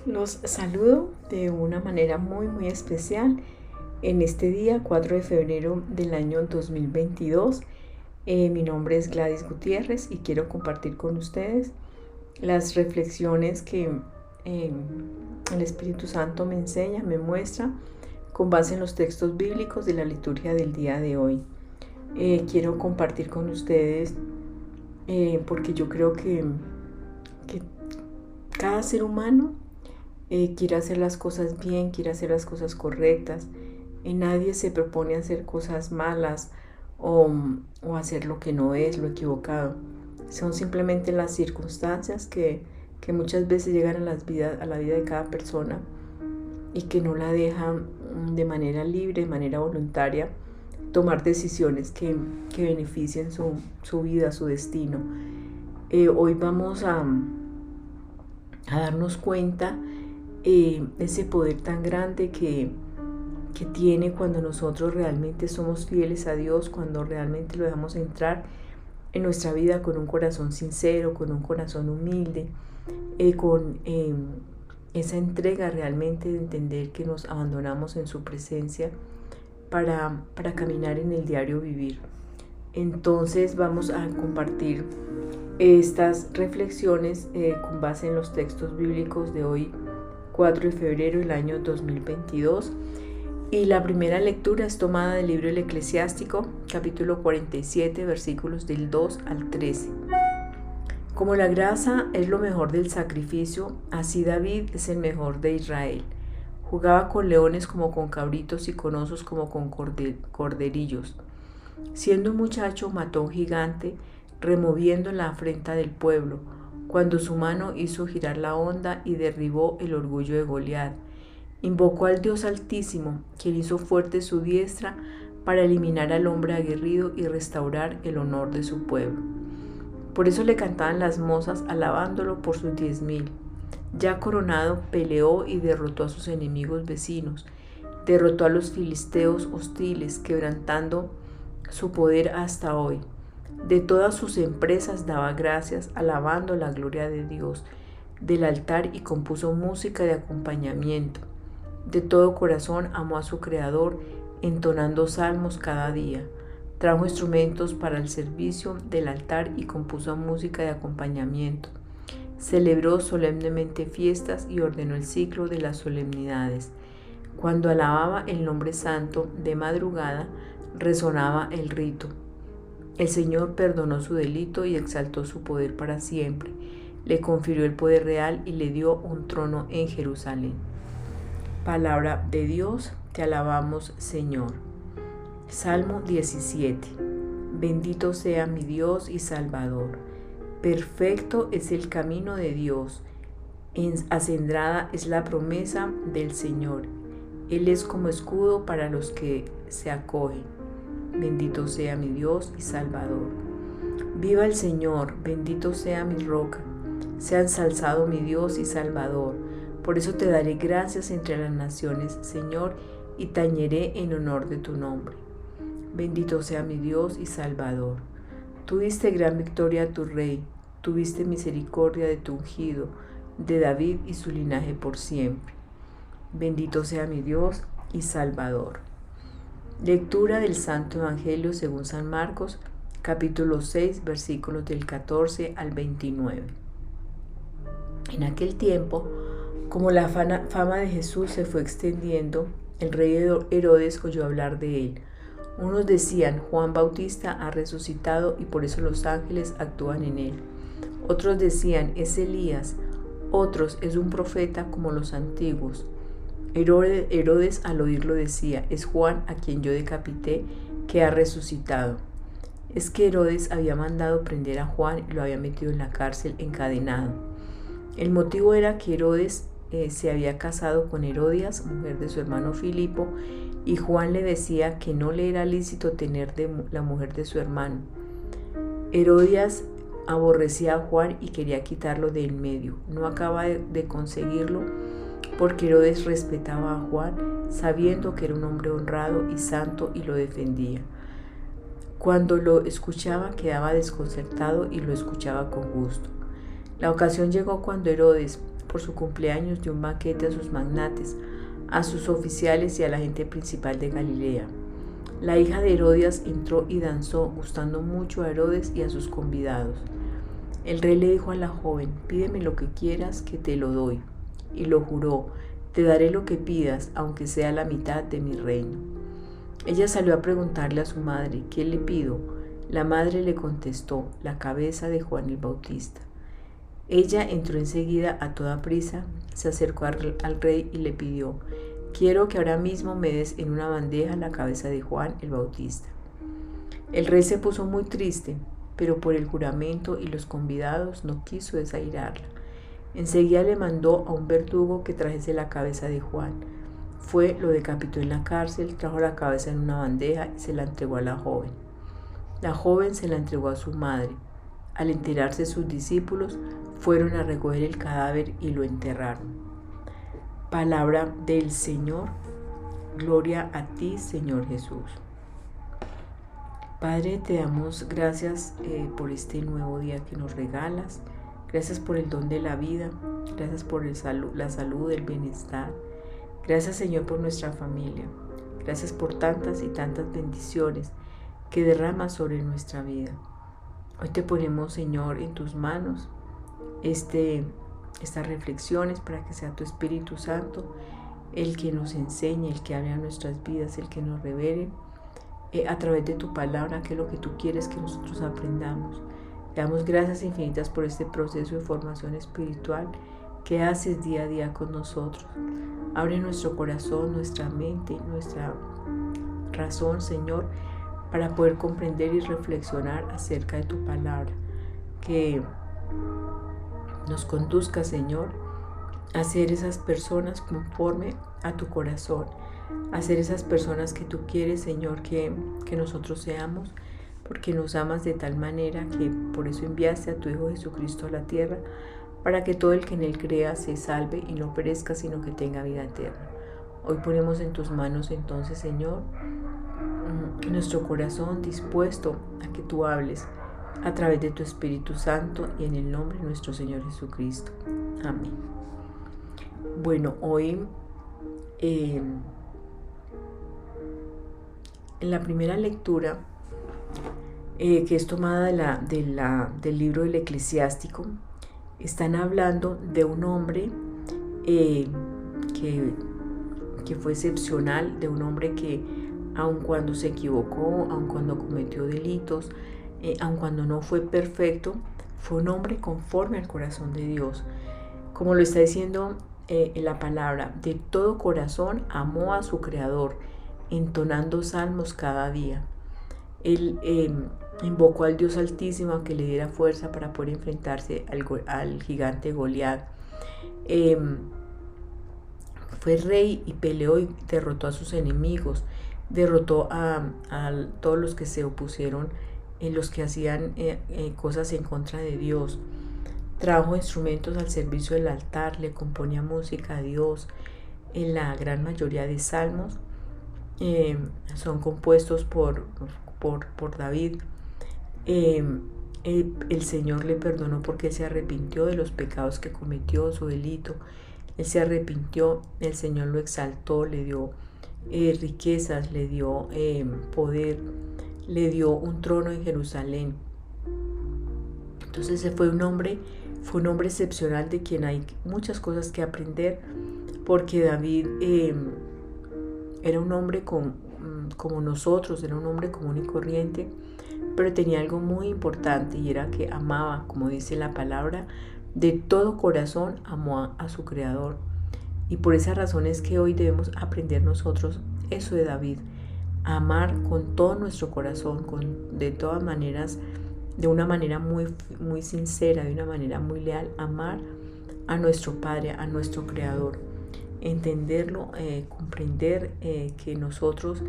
Los saludo de una manera muy especial en este día 4 de febrero del año 2022. Mi nombre es Gladys Gutiérrez y quiero compartir con ustedes las reflexiones que el Espíritu Santo me enseña, me muestra con base en los textos bíblicos de la liturgia del día de hoy. Quiero compartir con ustedes porque yo creo que cada ser humano quiere hacer las cosas bien, quiere hacer las cosas correctas. Nadie se propone hacer cosas malas o hacer lo que no es, lo equivocado. Son simplemente las circunstancias que muchas veces llegan a la vida de cada persona y que no la dejan de manera libre, de manera voluntaria, tomar decisiones que beneficien su vida, su destino. Hoy vamos a darnos cuenta ese poder tan grande que tiene cuando nosotros realmente somos fieles a Dios, cuando realmente lo dejamos entrar en nuestra vida con un corazón sincero, con un corazón humilde, con esa entrega realmente de entender que nos abandonamos en su presencia para caminar en el diario vivir. Entonces vamos a compartir estas reflexiones con base en los textos bíblicos de hoy, 4 de febrero del año 2022. Y la primera lectura es tomada del libro del Eclesiástico, capítulo 47, versículos del 2 al 13. Como la grasa es lo mejor del sacrificio, así David es el mejor de Israel. Jugaba con leones como con cabritos y con osos como con corderillos. Siendo un muchacho mató a un gigante, removiendo la afrenta del pueblo, cuando su mano hizo girar la onda y derribó el orgullo de Goliat. Invocó al Dios Altísimo, quien hizo fuerte su diestra para eliminar al hombre aguerrido y restaurar el honor de su pueblo. Por eso le cantaban las mozas alabándolo por sus 10,000. Ya coronado, peleó y derrotó a sus enemigos vecinos. Derrotó a los filisteos hostiles, quebrantando su poder hasta hoy. De todas sus empresas daba gracias, alabando la gloria de Dios del altar, y compuso música de acompañamiento. De todo corazón amó a su Creador, entonando salmos cada día. Trajo instrumentos para el servicio del altar y compuso música de acompañamiento. Celebró solemnemente fiestas y ordenó el ciclo de las solemnidades. Cuando alababa el nombre santo de madrugada, resonaba el rito. El Señor perdonó su delito y exaltó su poder para siempre. Le confirió el poder real y le dio un trono en Jerusalén. Palabra de Dios, te alabamos, Señor. Salmo 17. Bendito sea mi Dios y Salvador. Perfecto es el camino de Dios. Acendrada es la promesa del Señor. Él es como escudo para los que se acogen. Bendito sea mi Dios y Salvador. Viva el Señor, bendito sea mi roca. Sea ensalzado mi Dios y Salvador. Por eso te daré gracias entre las naciones, Señor, y tañeré en honor de tu nombre. Bendito sea mi Dios y Salvador. Tú diste gran victoria a tu rey, tuviste misericordia de tu ungido, de David y su linaje por siempre. Bendito sea mi Dios y Salvador. Lectura del Santo Evangelio según San Marcos, capítulo 6, versículos del 14 al 29. En aquel tiempo, como la fama de Jesús se fue extendiendo, el rey Herodes oyó hablar de él. Unos decían, Juan Bautista ha resucitado y por eso los ángeles actúan en él. Otros decían, es Elías. Otros, es un profeta como los antiguos. Herodes al oírlo decía, es Juan a quien yo decapité, que ha resucitado. Es que Herodes había mandado prender a Juan y lo había metido en la cárcel encadenado. El motivo era que Herodes se había casado con Herodias, mujer de su hermano Filipo, y Juan le decía que no le era lícito tener de la mujer de su hermano. Herodias aborrecía a Juan y quería quitarlo de en medio. No acaba de conseguirlo, porque Herodes respetaba a Juan, sabiendo que era un hombre honrado y santo, y lo defendía. Cuando lo escuchaba quedaba desconcertado y lo escuchaba con gusto. La ocasión llegó cuando Herodes, por su cumpleaños dio un banquete a sus magnates, a sus oficiales y a la gente principal de Galilea. La hija de Herodías entró y danzó, gustando mucho a Herodes y a sus convidados. El rey le dijo a la joven: pídeme lo que quieras, que te lo doy. Y lo juró: te daré lo que pidas, aunque sea la mitad de mi reino. Ella salió a preguntarle a su madre: ¿qué le pido? La madre le contestó: la cabeza de Juan el Bautista. Ella entró enseguida a toda prisa, se acercó al rey y le pidió: quiero que ahora mismo me des en una bandeja la cabeza de Juan el Bautista. El rey se puso muy triste, pero por el juramento y los convidados no quiso desairarla. Enseguida le mandó a un verdugo que trajese la cabeza de Juan. Fue, lo decapitó en la cárcel, trajo la cabeza en una bandeja y se la entregó a la joven. La joven se la entregó a su madre. Al enterarse sus discípulos, fueron a recoger el cadáver y lo enterraron. Palabra del Señor. Gloria a ti, Señor Jesús. Padre, te damos gracias por este nuevo día que nos regalas. Gracias por el don de la vida. Gracias por la salud, el bienestar. Gracias, Señor, por nuestra familia. Gracias por tantas y tantas bendiciones que derramas sobre nuestra vida. Hoy te ponemos, Señor, en tus manos estas reflexiones para que sea tu Espíritu Santo el que nos enseñe, el que hable a nuestras vidas, el que nos revele a través de tu palabra qué es lo que tú quieres que nosotros aprendamos. Te damos gracias infinitas por este proceso de formación espiritual que haces día a día con nosotros. Abre nuestro corazón, nuestra mente, nuestra razón, Señor, para poder comprender y reflexionar acerca de tu palabra. Que nos conduzca, Señor, a ser esas personas conforme a tu corazón, a ser esas personas que tú quieres, Señor, que nosotros seamos, porque nos amas de tal manera que por eso enviaste a tu Hijo Jesucristo a la tierra, para que todo el que en él crea se salve y no perezca, sino que tenga vida eterna. Hoy ponemos en tus manos entonces, Señor, nuestro corazón dispuesto a que tú hables a través de tu Espíritu Santo y en el nombre de nuestro Señor Jesucristo. Amén. Bueno, hoy en la primera lectura que es tomada del libro del Eclesiástico, están hablando de un hombre que fue excepcional, de un hombre que aun cuando se equivocó, aun cuando cometió delitos, aun cuando no fue perfecto, fue un hombre conforme al corazón de Dios. Como lo está diciendo en la palabra, de todo corazón amó a su Creador, entonando salmos cada día. Él invocó al Dios Altísimo a que le diera fuerza para poder enfrentarse al gigante Goliat. Fue rey y peleó y derrotó a sus enemigos, derrotó a todos los que se opusieron, los que hacían cosas en contra de Dios. Trajo instrumentos al servicio del altar, le componía música a Dios. En la gran mayoría de salmos son compuestos por David. El Señor le perdonó porque él se arrepintió de los pecados que cometió, su delito. Él se arrepintió, el Señor lo exaltó, le dio riquezas, le dio poder, le dio un trono en Jerusalén. Entonces fue un hombre excepcional de quien hay muchas cosas que aprender, porque David era un hombre como nosotros, era un hombre común y corriente, pero tenía algo muy importante, y era que amaba, como dice la palabra, de todo corazón amó a su Creador. Y por esa razón es que hoy debemos aprender nosotros eso de David, a amar con todo nuestro corazón, de todas maneras, de una manera muy, muy sincera, de una manera muy leal, amar a nuestro Padre, a nuestro Creador, entenderlo, comprender que nosotros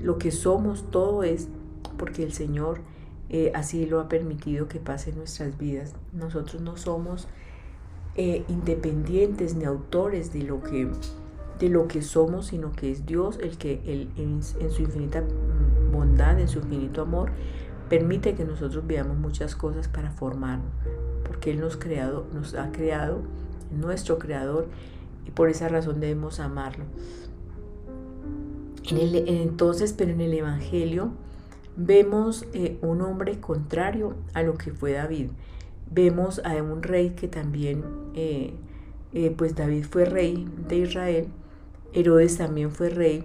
lo que somos, todo es porque el Señor así lo ha permitido que pase en nuestras vidas. Nosotros no somos independientes ni autores de lo que somos, sino que es Dios el que en su infinita bondad, en su infinito amor, permite que nosotros veamos muchas cosas para formarnos, porque Él nos ha creado nuestro Creador, y por esa razón debemos amarlo. Entonces, pero en el Evangelio vemos un hombre contrario a lo que fue David. Vemos a un rey que también, pues David fue rey de Israel, Herodes también fue rey,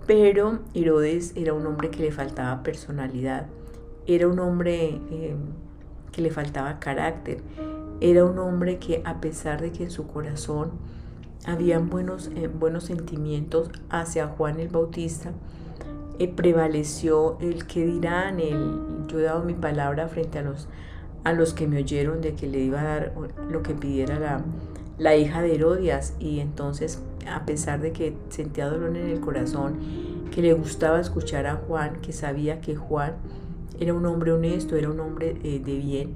pero Herodes era un hombre que le faltaba personalidad, era un hombre que le faltaba carácter, era un hombre que, a pesar de que en su corazón habían buenos sentimientos hacia Juan el Bautista, prevaleció el que dirán, yo he dado mi palabra frente a los que me oyeron de que le iba a dar lo que pidiera la hija de Herodías. Y entonces, a pesar de que sentía dolor en el corazón, que le gustaba escuchar a Juan, que sabía que Juan era un hombre honesto, era un hombre de bien,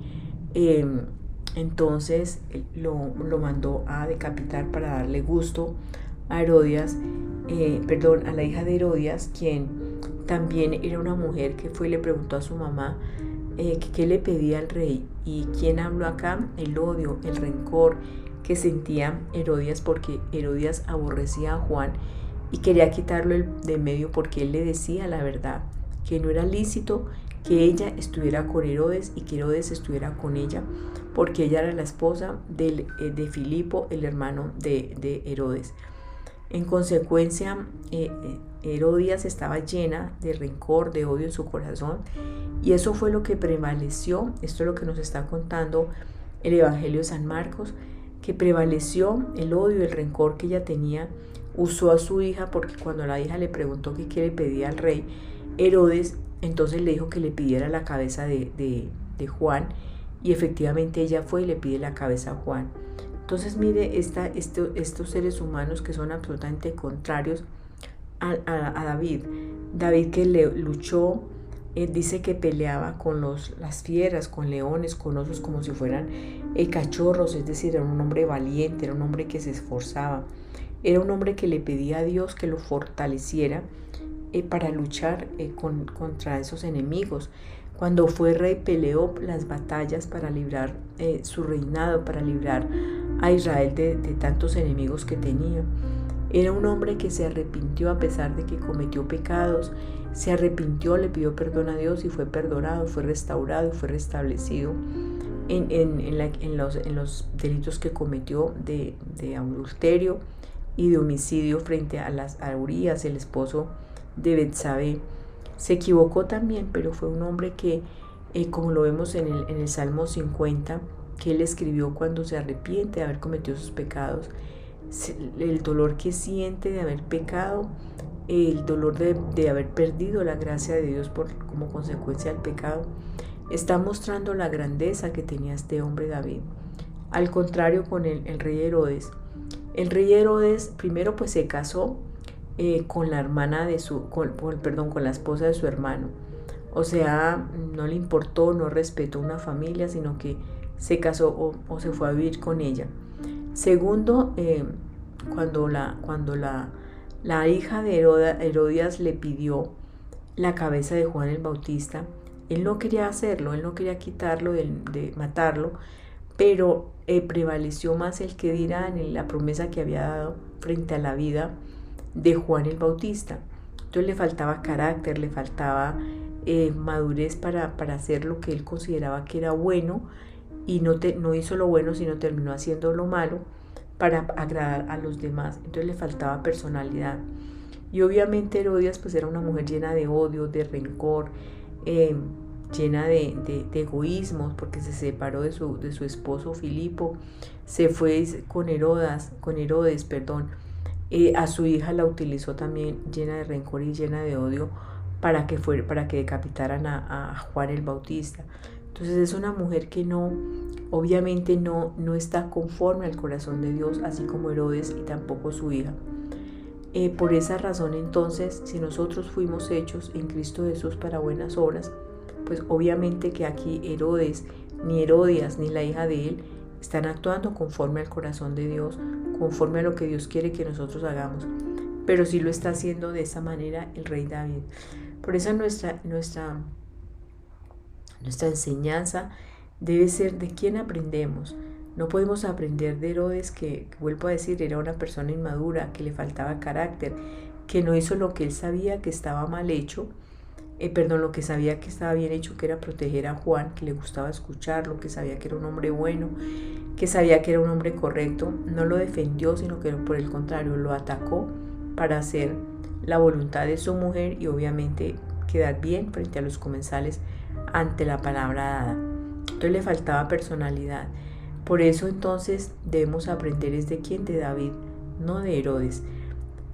entonces lo mandó a decapitar para darle gusto a Herodías, a la hija de Herodías, quien también era una mujer que fue y le preguntó a su mamá qué le pedía al rey. ¿Y quién habló acá? El odio, el rencor que sentía Herodías, porque Herodías aborrecía a Juan y quería quitarlo de medio, porque él le decía la verdad, que no era lícito que ella estuviera con Herodes y que Herodes estuviera con ella, porque ella era la esposa de Filipo, el hermano de Herodes. En consecuencia, Herodías estaba llena de rencor, de odio en su corazón, y eso fue lo que prevaleció. Esto es lo que nos está contando el Evangelio de San Marcos, que prevaleció el odio, el rencor que ella tenía. Usó a su hija, porque cuando la hija le preguntó qué le pedía al rey Herodes, entonces le dijo que le pidiera la cabeza de Juan, y efectivamente ella fue y le pide la cabeza a Juan. Entonces mire estos seres humanos que son absolutamente contrarios a David. David, que luchó, dice que peleaba con las fieras, con leones, con osos, como si fueran cachorros, es decir, era un hombre valiente, era un hombre que se esforzaba, era un hombre que le pedía a Dios que lo fortaleciera para luchar contra esos enemigos. Cuando fue rey, peleó las batallas para librar su reinado, para librar a Israel de tantos enemigos que tenía. Era un hombre que se arrepintió a pesar de que cometió pecados, se arrepintió, le pidió perdón a Dios y fue perdonado, fue restaurado y fue restablecido en los delitos que cometió de adulterio y de homicidio frente a Urías, el esposo de Betsabé. Se equivocó también, pero fue un hombre que, como lo vemos en el Salmo 50, que él escribió cuando se arrepiente de haber cometido sus pecados, el dolor que siente de haber pecado, el dolor de haber perdido la gracia de Dios como consecuencia del pecado, está mostrando la grandeza que tenía este hombre David. Al contrario con el rey Herodes. El rey Herodes primero pues se casó con la hermana con la esposa de su hermano. O sea, no le importó, no respetó una familia, sino que se casó o se fue a vivir con ella. Segundo, cuando la hija de Herodías le pidió la cabeza de Juan el Bautista, él no quería hacerlo, él no quería quitarlo, de matarlo, pero prevaleció más el que dirán, en la promesa que había dado frente a la vida de Juan el Bautista. Entonces le faltaba carácter, le faltaba madurez para hacer lo que él consideraba que era bueno, y no hizo lo bueno, sino terminó haciendo lo malo para agradar a los demás. Entonces le faltaba personalidad. Y obviamente Herodías pues era una mujer llena de odio, de rencor, llena de egoísmos, porque se separó de su esposo Filipo, se fue con Herodes, a su hija la utilizó también llena de rencor y llena de odio para que decapitaran a Juan el Bautista. Entonces es una mujer que obviamente no está conforme al corazón de Dios, así como Herodes y tampoco su hija. Por esa razón, entonces, si nosotros fuimos hechos en Cristo Jesús para buenas obras, pues obviamente que aquí Herodes, ni Herodías, ni la hija de él están actuando conforme al corazón de Dios, conforme a lo que Dios quiere que nosotros hagamos, pero sí lo está haciendo de esa manera el rey David. Por eso nuestra enseñanza debe ser de quién aprendemos. No podemos aprender de Herodes que, vuelvo a decir, era una persona inmadura, que le faltaba carácter, que no hizo lo que él sabía que estaba mal hecho, lo que sabía que estaba bien hecho, que era proteger a Juan, que le gustaba escucharlo, que sabía que era un hombre bueno, que sabía que era un hombre correcto. No lo defendió, sino que por el contrario lo atacó para hacer la voluntad de su mujer y obviamente quedar bien frente a los comensales ante la palabra dada. Entonces le faltaba personalidad. Por eso entonces debemos aprender es de quién, de David, no de Herodes,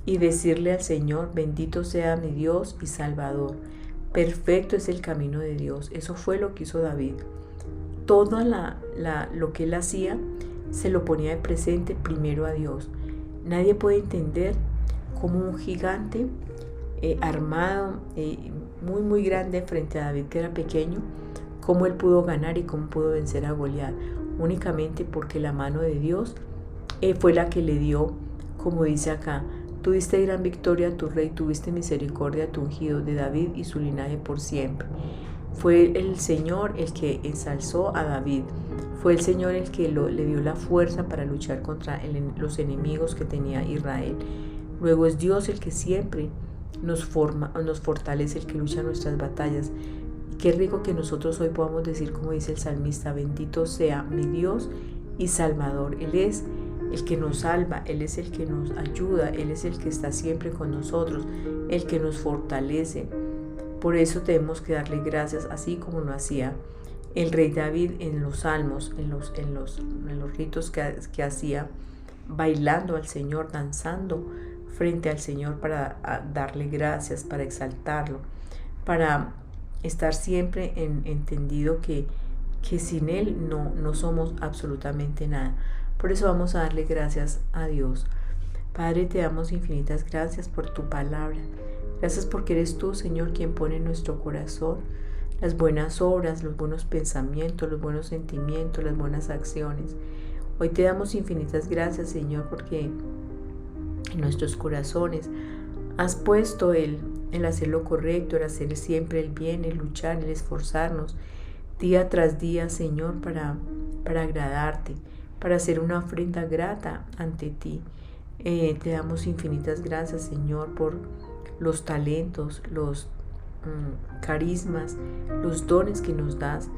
y decirle al Señor: bendito sea mi Dios y Salvador. Perfecto es el camino de Dios. Eso fue lo que hizo David. Todo lo que él hacía se lo ponía de presente primero a Dios. Nadie puede entender cómo un gigante armado, muy muy grande frente a David, que era pequeño, cómo él pudo ganar y cómo pudo vencer a Goliat, únicamente porque la mano de Dios fue la que le dio, como dice acá: tuviste gran victoria a tu rey, tuviste misericordia a tu ungido, de David y su linaje por siempre. Fue el Señor el que ensalzó a David. Fue el Señor el que le dio la fuerza para luchar contra los enemigos que tenía Israel. Luego es Dios el que siempre nos fortalece, el que lucha nuestras batallas. Y qué rico que nosotros hoy podamos decir, como dice el salmista: bendito sea mi Dios y Salvador. Él es el que nos salva, Él es el que nos ayuda, Él es el que está siempre con nosotros, el que nos fortalece. Por eso tenemos que darle gracias, así como lo hacía el rey David en los salmos, en los ritos que hacía, bailando al Señor, danzando frente al Señor para darle gracias, para exaltarlo, para estar siempre entendido que sin Él no somos absolutamente nada. Por eso vamos a darle gracias a Dios. Padre, te damos infinitas gracias por tu palabra. Gracias porque eres tú, Señor, quien pone en nuestro corazón las buenas obras, los buenos pensamientos, los buenos sentimientos, las buenas acciones. Hoy te damos infinitas gracias, Señor, porque en nuestros corazones has puesto el hacer lo correcto, el hacer siempre el bien, el luchar, el esforzarnos día tras día, Señor, para agradarte, para hacer una ofrenda grata ante ti. Te damos infinitas gracias, Señor, por los talentos, los carismas, los dones que nos das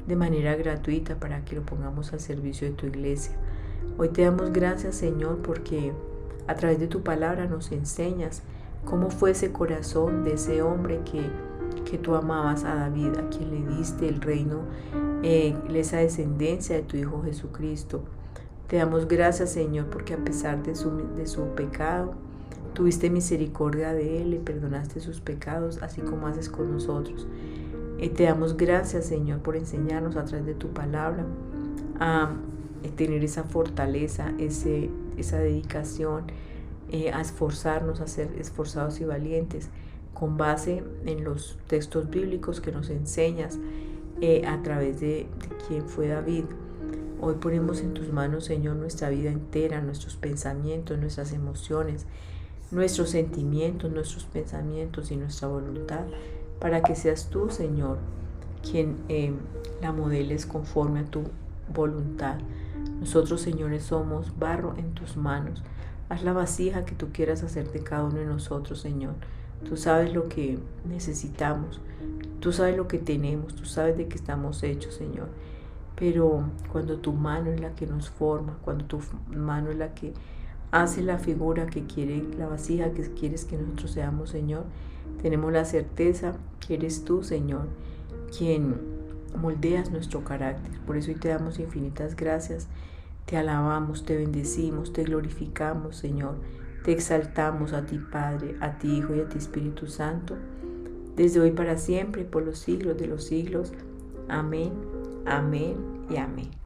de manera gratuita para que lo pongamos al servicio de tu iglesia. Hoy te damos gracias, Señor, porque a través de tu palabra nos enseñas cómo fue ese corazón de ese hombre que tú amabas, a David, a quien le diste el reino, esa descendencia de tu Hijo Jesucristo. Te damos gracias, Señor, porque a pesar de su pecado, tuviste misericordia de él, le perdonaste sus pecados, así como haces con nosotros. Te damos gracias, Señor, por enseñarnos a través de tu palabra a tener esa fortaleza, esa dedicación, a esforzarnos, a ser esforzados y valientes, con base en los textos bíblicos que nos enseñas a través de quien fue David. Hoy ponemos en tus manos, Señor, nuestra vida entera, nuestros pensamientos, nuestras emociones, nuestros sentimientos, nuestros pensamientos y nuestra voluntad, para que seas tú, Señor, quien la modeles conforme a tu voluntad. Nosotros, señores, somos barro en tus manos. Haz la vasija que tú quieras hacer de cada uno de nosotros, Señor. Tú sabes lo que necesitamos, tú sabes lo que tenemos, tú sabes de qué estamos hechos, Señor. Pero cuando tu mano es la que nos forma, cuando tu mano es la que hace la figura que quiere, la vasija que quieres que nosotros seamos, Señor, tenemos la certeza que eres tú, Señor, quien moldeas nuestro carácter. Por eso hoy te damos infinitas gracias, te alabamos, te bendecimos, te glorificamos, Señor, te exaltamos a ti, Padre, a ti, Hijo y a ti, Espíritu Santo, desde hoy para siempre, por los siglos de los siglos. Amén, amén y amén.